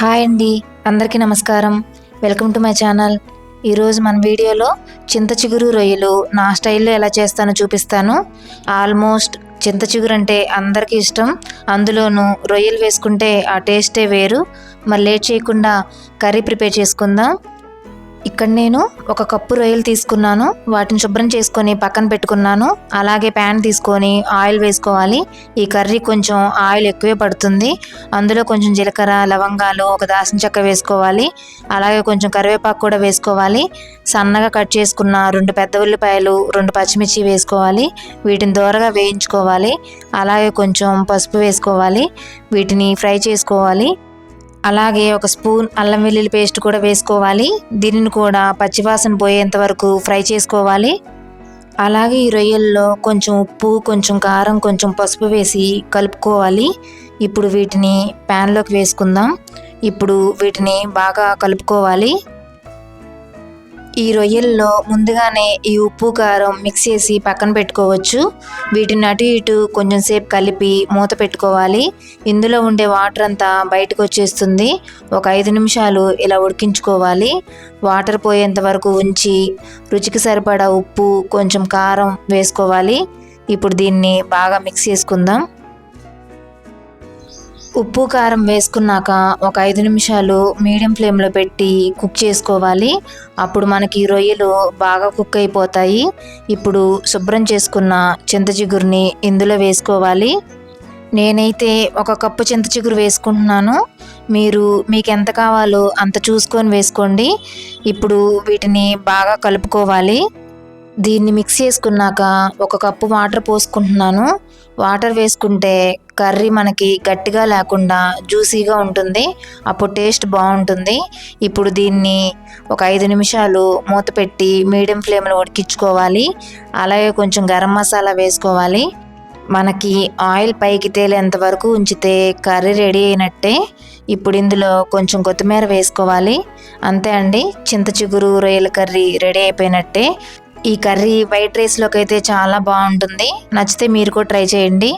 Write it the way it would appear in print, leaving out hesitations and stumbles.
Hi అండి, అందరికీ నమస్కారం. Welcome to my channel. ఈరోజు మన వీడియోలో చింత చిగురు రొయ్యలు నా స్టైల్లో ఎలా చేస్తానో చూపిస్తాను. ఆల్మోస్ట్ చింత చిగురు అంటే అందరికీ ఇష్టం, అందులోనూ రొయ్యలు వేసుకుంటే ఆ టేస్టే వేరు. మరి లేట్ చేయకుండా కర్రీ ప్రిపేర్ చేసుకుందాం. ఇక్కడ నేను 1 కప్పు రొయ్యలు తీసుకున్నాను. వాటిని శుభ్రం చేసుకొని పక్కన పెట్టుకున్నాను. అలాగే ప్యాన్ తీసుకొని ఆయిల్ వేసుకోవాలి. ఈ కర్రీ కొంచెం ఆయిల్ ఎక్కువే పడుతుంది. అందులో కొంచెం జీలకర్ర, లవంగాలు, 1 దాల్చిన చెక్క వేసుకోవాలి. అలాగే కొంచెం కరివేపాకు కూడా వేసుకోవాలి. సన్నగా కట్ చేసుకున్న 2 పెద్ద ఉల్లిపాయలు, 2 పచ్చిమిర్చి వేసుకోవాలి. వీటిని దోరగా వేయించుకోవాలి. అలాగే కొంచెం పసుపు వేసుకోవాలి. వీటిని ఫ్రై చేసుకోవాలి. అలాగే 1 స్పూన్ అల్లం వెల్లుల్లి పేస్ట్ కూడా వేసుకోవాలి. దీనిని కూడా పచ్చివాసన పోయేంత వరకు ఫ్రై చేసుకోవాలి. అలాగే ఈ రొయ్యల్లో కొంచెం ఉప్పు, కొంచెం కారం, కొంచెం పసుపు వేసి కలుపుకోవాలి. ఇప్పుడు వీటిని ప్యాన్లోకి వేసుకుందాం. ఇప్పుడు వీటిని బాగా కలుపుకోవాలి. ఈ రొయ్యల్లో ముందుగానే ఈ ఉప్పు, కారం మిక్స్ చేసి పక్కన పెట్టుకోవచ్చు. వీటిని అటు ఇటు కొంచెం సేపు కలిపి మూత పెట్టుకోవాలి. ఇందులో ఉండే వాటర్ అంతా బయటకు వచ్చేస్తుంది. ఒక 5 నిమిషాలు ఇలా ఉడికించుకోవాలి. వాటర్ పోయేంత వరకు ఉంచి రుచికి సరిపడా ఉప్పు, కొంచెం కారం వేసుకోవాలి. ఇప్పుడు దీన్ని బాగా మిక్స్ చేసుకుందాం. ఉప్పు, కారం వేసుకున్నాక ఒక 5 నిమిషాలు మీడియం ఫ్లేమ్లో పెట్టి కుక్ చేసుకోవాలి. అప్పుడు మనకి రొయ్యలు బాగా కుక్ అయిపోతాయి. ఇప్పుడు శుభ్రం చేసుకున్న చింత చిగురుని ఇందులో వేసుకోవాలి. నేనైతే 1 కప్పు చింత చిగురు వేసుకుంటున్నాను. మీకు ఎంత కావాలో అంత చూసుకొని వేసుకోండి. ఇప్పుడు వీటిని బాగా కలుపుకోవాలి. దీన్ని మిక్స్ చేసుకున్నాక 1 కప్పు వాటర్ పోసుకుంటున్నాను. వాటర్ వేసుకుంటే కర్రీ మనకి గట్టిగా లేకుండా జ్యూసీగా ఉంటుంది. అప్పుడు టేస్ట్ బాగుంటుంది. ఇప్పుడు దీన్ని ఒక 5 నిమిషాలు మూత పెట్టి మీడియం ఫ్లేమ్లో ఉడికించుకోవాలి. అలాగే కొంచెం గరం మసాలా వేసుకోవాలి. మనకి ఆయిల్ పైకి తేలేంత వరకు ఉంచితే కర్రీ రెడీ అయినట్టే. ఇప్పుడు ఇందులో కొంచెం కొత్తిమీర వేసుకోవాలి. అంతే అండి, చింత చిగురు రొయ్యల కర్రీ రెడీ అయిపోయినట్టే. ఈ కర్రీ వైట్ రైస్లోకి అయితే చాలా బాగుంటుంది. నచ్చితే మీరు కూడా ట్రై చేయండి.